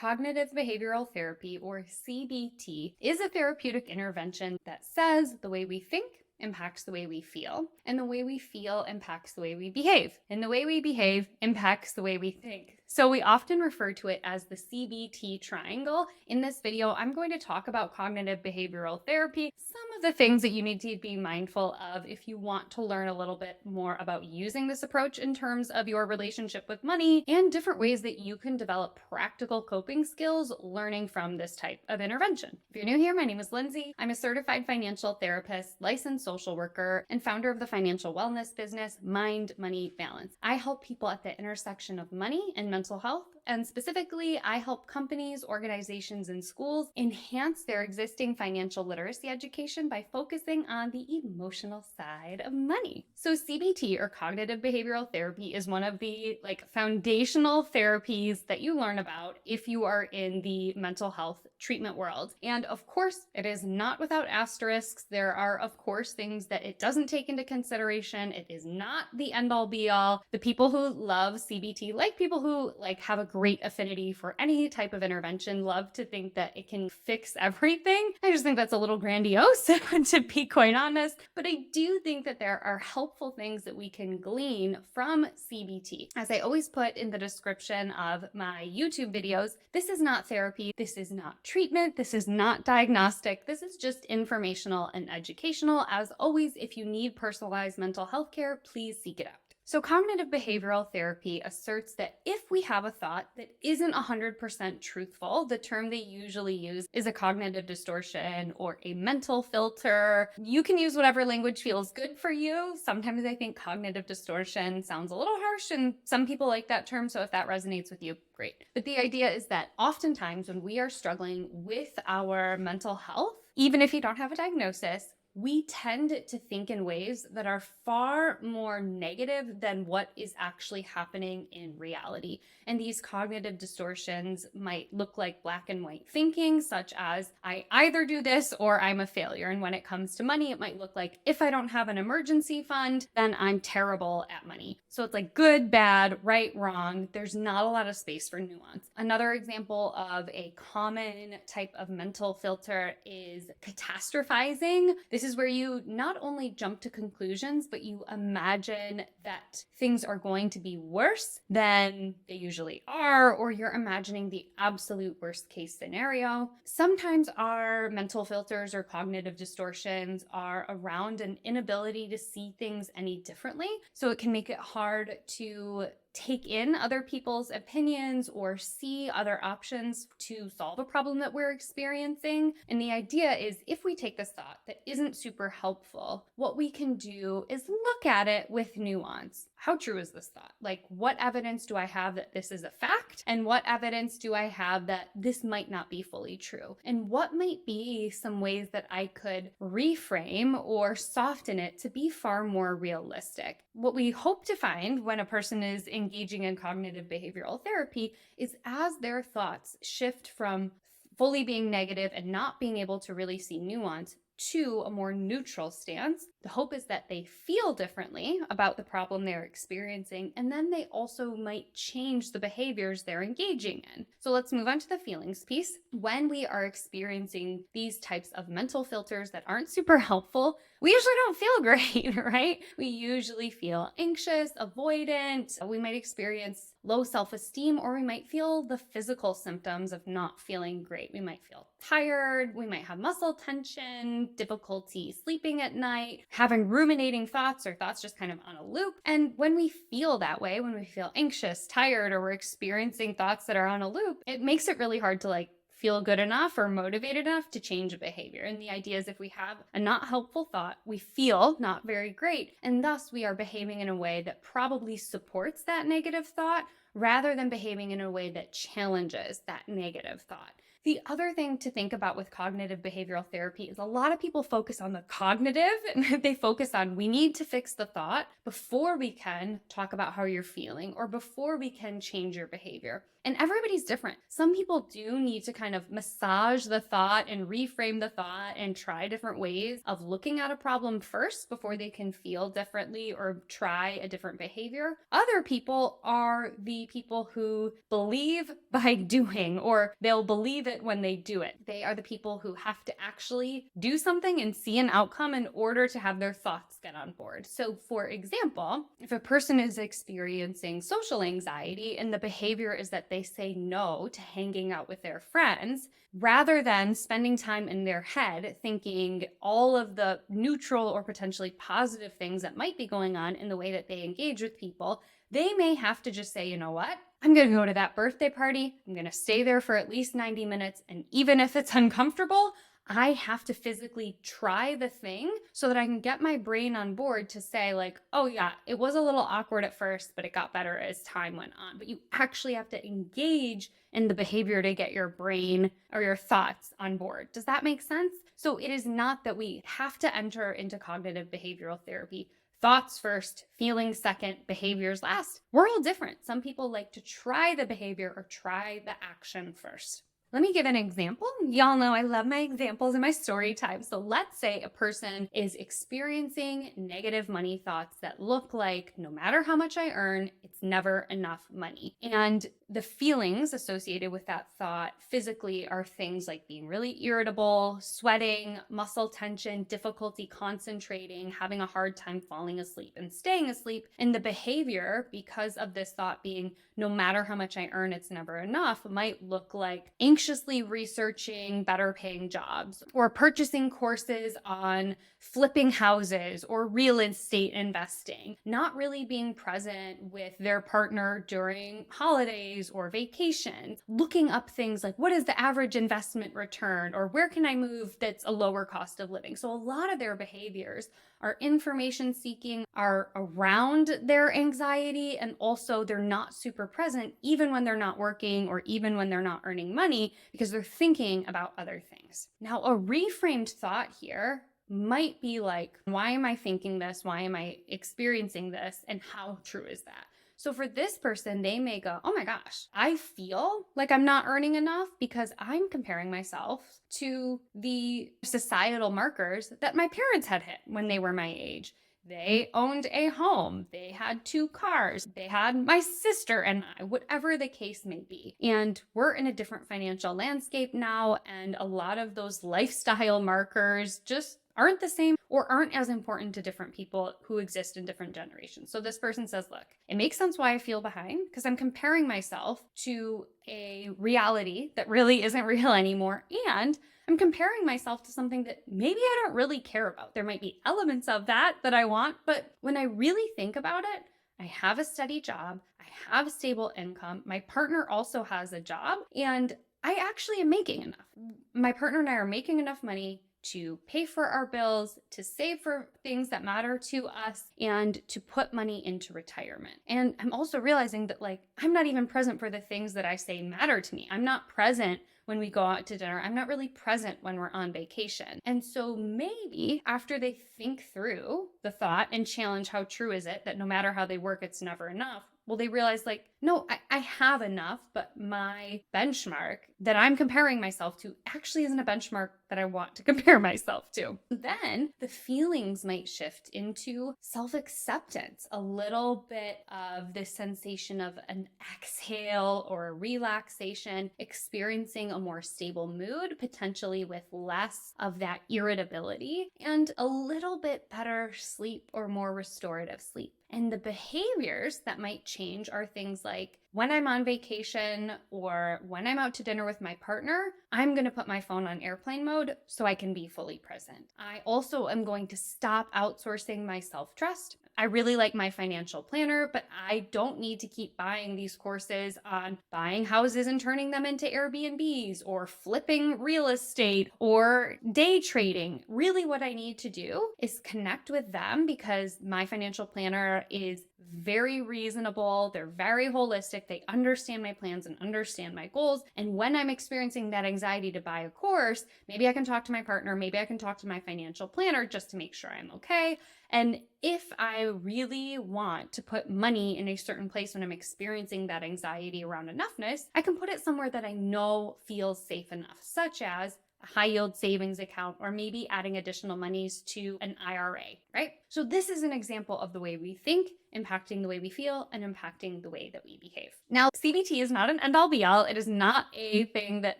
Cognitive behavioral therapy, or CBT, is a therapeutic intervention that says the way we think impacts the way we feel, and the way we feel impacts the way we behave, and the way we behave impacts the way we think. So we often refer to it as the CBT triangle. In this video, I'm going to talk about cognitive behavioral therapy, some of the things that you need to be mindful of if you want to learn a little bit more about using this approach in terms of your relationship with money, and different ways that you can develop practical coping skills learning from this type of intervention. If you're new here, my name is Lindsay. I'm a certified financial therapist, licensed social worker, and founder of the financial wellness business, Mind, Money, Balance. I help people at the intersection of money and mental health, and specifically, I help companies, organizations, and schools enhance their existing financial literacy education by focusing on the emotional side of money. So CBT, or cognitive behavioral therapy, is one of the foundational therapies that you learn about if you are in the mental health treatment world. And of course, it is not without asterisks. There are, of course, things that it doesn't take into consideration. It is not the end-all be-all. The people who love CBT, like people who have a great affinity for any type of intervention, love to think that it can fix everything. I just think that's a little grandiose, to be quite honest. But I do think that there are helpful things that we can glean from CBT. As I always put in the description of my YouTube videos, this is not therapy, this is not treatment, this is not diagnostic, this is just informational and educational. As always, if you need personalized mental health care, please seek it out. So cognitive behavioral therapy asserts that if we have a thought that isn't 100% truthful, the term they usually use is a cognitive distortion or a mental filter. You can use whatever language feels good for you. Sometimes I think cognitive distortion sounds a little harsh, and some people like that term, so if that resonates with you, great. But the idea is that oftentimes when we are struggling with our mental health, even if you don't have a diagnosis, we tend to think in ways that are far more negative than what is actually happening in reality. And these cognitive distortions might look like black and white thinking, such as, I either do this or I'm a failure. And when it comes to money, it might look like, if I don't have an emergency fund, then I'm terrible at money. So it's like good, bad, right, wrong. There's not a lot of space for nuance. Another example of a common type of mental filter is catastrophizing. This is where you not only jump to conclusions, but you imagine that things are going to be worse than they usually are, or you're imagining the absolute worst case scenario. Sometimes our mental filters or cognitive distortions are around an inability to see things any differently. So it can make it hard to take in other people's opinions or see other options to solve a problem that we're experiencing. And the idea is, if we take this thought that isn't super helpful, what we can do is look at it with nuance. How true is this thought? What evidence do I have that this is a fact? And what evidence do I have that this might not be fully true? And what might be some ways that I could reframe or soften it to be far more realistic? What we hope to find when a person is engaging in cognitive behavioral therapy is, as their thoughts shift from fully being negative and not being able to really see nuance to a more neutral stance, the hope is that they feel differently about the problem they're experiencing, and then they also might change the behaviors they're engaging in. So let's move on to the feelings piece. When we are experiencing these types of mental filters that aren't super helpful, we usually don't feel great, right? We usually feel anxious, avoidant. We might experience low self-esteem, or we might feel the physical symptoms of not feeling great. We might feel tired. We might have muscle tension, difficulty sleeping at night, having ruminating thoughts, or thoughts just kind of on a loop. And when we feel that way, when we feel anxious, tired, or we're experiencing thoughts that are on a loop, it makes it really hard to feel good enough or motivated enough to change a behavior. And the idea is, if we have a not helpful thought, we feel not very great, and thus we are behaving in a way that probably supports that negative thought rather than behaving in a way that challenges that negative thought. The other thing to think about with cognitive behavioral therapy is a lot of people focus on the cognitive, and they focus on, we need to fix the thought before we can talk about how you're feeling or before we can change your behavior. And everybody's different. Some people do need to kind of massage the thought and reframe the thought and try different ways of looking at a problem first before they can feel differently or try a different behavior. Other people are the people who believe by doing, or they'll believe it when they do it. They are the people who have to actually do something and see an outcome in order to have their thoughts get on board. So for example, if a person is experiencing social anxiety and the behavior is that they say no to hanging out with their friends, rather than spending time in their head thinking all of the neutral or potentially positive things that might be going on in the way that they engage with people, they may have to just say, you know what? I'm going to go to that birthday party. I'm going to stay there for at least 90 minutes. And even if it's uncomfortable, I have to physically try the thing so that I can get my brain on board to say like, oh yeah, it was a little awkward at first, but it got better as time went on. But you actually have to engage in the behavior to get your brain or your thoughts on board. Does that make sense? So it is not that we have to enter into cognitive behavioral therapy thoughts first, feelings second, behaviors last. We're all different. Some people like to try the behavior or try the action first. Let me give an example. Y'all know I love my examples in my story time. So let's say a person is experiencing negative money thoughts that look like no matter how much I earn, it's never enough money. And the feelings associated with that thought physically are things like being really irritable, sweating, muscle tension, difficulty concentrating, having a hard time falling asleep and staying asleep. And the behavior, because of this thought being no matter how much I earn, it's never enough, might look like anxiously researching better paying jobs or purchasing courses on flipping houses or real estate investing, not really being present with their partner during holidays or vacations, looking up things like what is the average investment return or where can I move that's a lower cost of living. So a lot of their behaviors are information seeking, are around their anxiety, and also they're not super present even when they're not working or even when they're not earning money because they're thinking about other things. Now, a reframed thought here might be like, why am I thinking this? Why am I experiencing this? And how true is that? So for this person, they may go, oh my gosh, I feel like I'm not earning enough because I'm comparing myself to the societal markers that my parents had hit when they were my age. They owned a home, they had 2 cars, they had my sister and I, whatever the case may be. And we're in a different financial landscape now, and a lot of those lifestyle markers just aren't the same or aren't as important to different people who exist in different generations. So this person says, look, it makes sense why I feel behind because I'm comparing myself to a reality that really isn't real anymore. And I'm comparing myself to something that maybe I don't really care about. There might be elements of that I want, but when I really think about it, I have a steady job, I have a stable income, my partner also has a job, and I actually am making enough. My partner and I are making enough money to pay for our bills, to save for things that matter to us, and to put money into retirement. And I'm also realizing that I'm not even present for the things that I say matter to me. I'm not present when we go out to dinner. I'm not really present when we're on vacation. And so maybe after they think through the thought and challenge how true is it that no matter how they work, it's never enough, well, they realize no, I have enough, but my benchmark that I'm comparing myself to actually isn't a benchmark that I want to compare myself to. Then the feelings might shift into self-acceptance, a little bit of this sensation of an exhale or a relaxation, experiencing a more stable mood, potentially with less of that irritability, and a little bit better sleep or more restorative sleep. And the behaviors that might change are things like when I'm on vacation or when I'm out to dinner with my partner, I'm going to put my phone on airplane mode so I can be fully present. I also am going to stop outsourcing my self-trust. I really like my financial planner, but I don't need to keep buying these courses on buying houses and turning them into Airbnbs or flipping real estate or day trading. Really what I need to do is connect with them because my financial planner is very reasonable. They're very holistic. They understand my plans and understand my goals. And when I'm experiencing that anxiety to buy a course, maybe I can talk to my partner, maybe I can talk to my financial planner just to make sure I'm okay. And if I really want to put money in a certain place when I'm experiencing that anxiety around enoughness, I can put it somewhere that I know feels safe enough, such as a high yield savings account, or maybe adding additional monies to an IRA, right? So this is an example of the way we think impacting the way we feel and impacting the way that we behave. Now, CBT is not an end all be all. It is not a thing that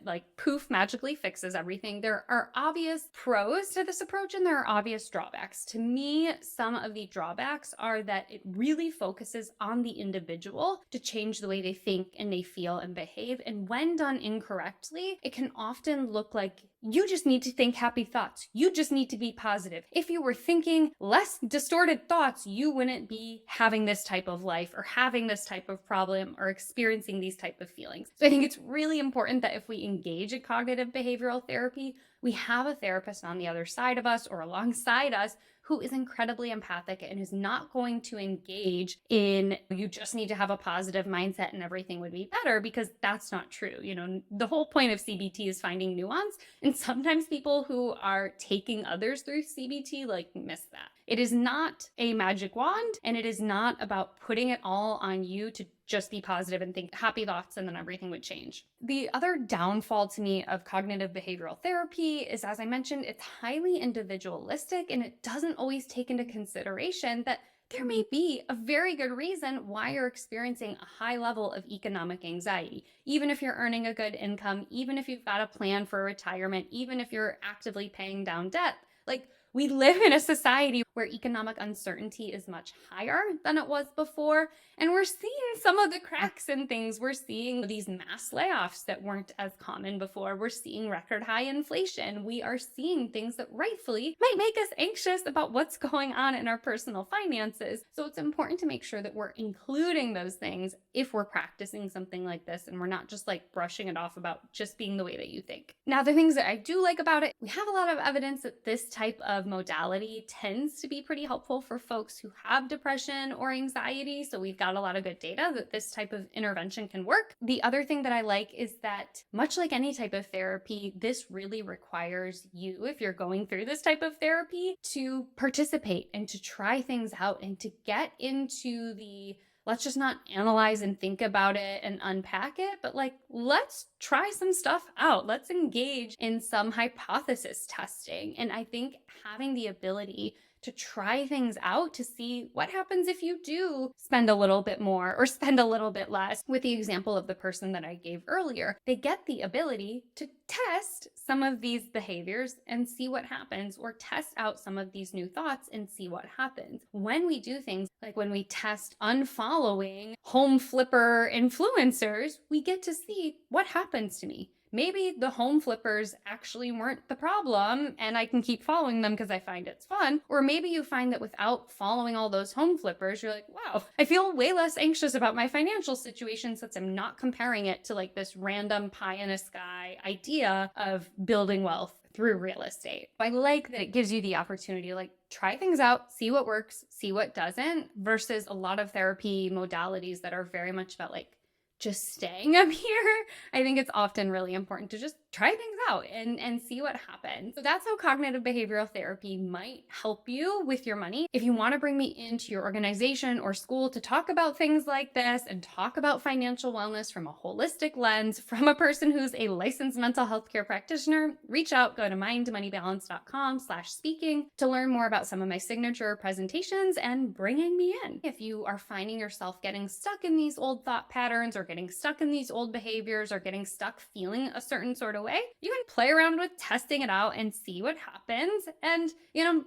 like poof magically fixes everything. There are obvious pros to this approach and there are obvious drawbacks. To me, some of the drawbacks are that it really focuses on the individual to change the way they think and they feel and behave. And when done incorrectly, it can often look like you just need to think happy thoughts. You just need to be positive. If you were thinking less distorted thoughts, you wouldn't be having this type of life or having this type of problem or experiencing these type of feelings. So I think it's really important that if we engage in cognitive behavioral therapy, we have a therapist on the other side of us or alongside us who is incredibly empathic and is not going to engage in, you just need to have a positive mindset and everything would be better, because that's not true. You know, the whole point of CBT is finding nuance. And sometimes people who are taking others through CBT like miss that. It is not a magic wand, and it is not about putting it all on you to just be positive and think happy thoughts and then everything would change. The other downfall to me of cognitive behavioral therapy is, as I mentioned, it's highly individualistic and it doesn't always take into consideration that there may be a very good reason why you're experiencing a high level of economic anxiety. Even if you're earning a good income, even if you've got a plan for retirement, even if you're actively paying down debt, like, we live in a society where economic uncertainty is much higher than it was before. And we're seeing some of the cracks in things. We're seeing these mass layoffs that weren't as common before. We're seeing record high inflation. We are seeing things that rightfully might make us anxious about what's going on in our personal finances. So it's important to make sure that we're including those things if we're practicing something like this and we're not just like brushing it off about just being the way that you think. Now, the things that I do like about it, we have a lot of evidence that this type of modality tends to be pretty helpful for folks who have depression or anxiety. So we've got a lot of good data that this type of intervention can work. The other thing that I like is that, much like any type of therapy, this really requires you, if you're going through this type of therapy, to participate and to try things out and to get into the let's just not analyze and think about it and unpack it, but like, let's try some stuff out. Let's engage in some hypothesis testing. And I think having the ability to try things out to see what happens if you do spend a little bit more or spend a little bit less. With the example of the person that I gave earlier, they get the ability to test some of these behaviors and see what happens, or test out some of these new thoughts and see what happens. When we do things like when we test unfollowing home flipper influencers, we get to see what happens to me. Maybe the home flippers actually weren't the problem and I can keep following them because I find it's fun. Or maybe you find that without following all those home flippers, you're like, wow, I feel way less anxious about my financial situation since I'm not comparing it to like this random pie in the sky idea of building wealth through real estate. I like that it gives you the opportunity to like try things out, see what works, see what doesn't, versus a lot of therapy modalities that are very much about like just staying up here. I think it's often really important to just try things out and see what happens. So that's how cognitive behavioral therapy might help you with your money. If you want to bring me into your organization or school to talk about things like this and talk about financial wellness from a holistic lens, from a person who's a licensed mental health care practitioner, reach out, go to mindmoneybalance.com/speaking to learn more about some of my signature presentations and bringing me in. If you are finding yourself getting stuck in these old thought patterns or getting stuck in these old behaviors or getting stuck feeling a certain sort of way, you can play around with testing it out and see what happens. And,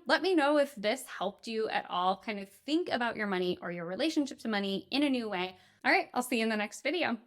let me know if this helped you at all kind of think about your money or your relationship to money in a new way. All right, I'll see you in the next video.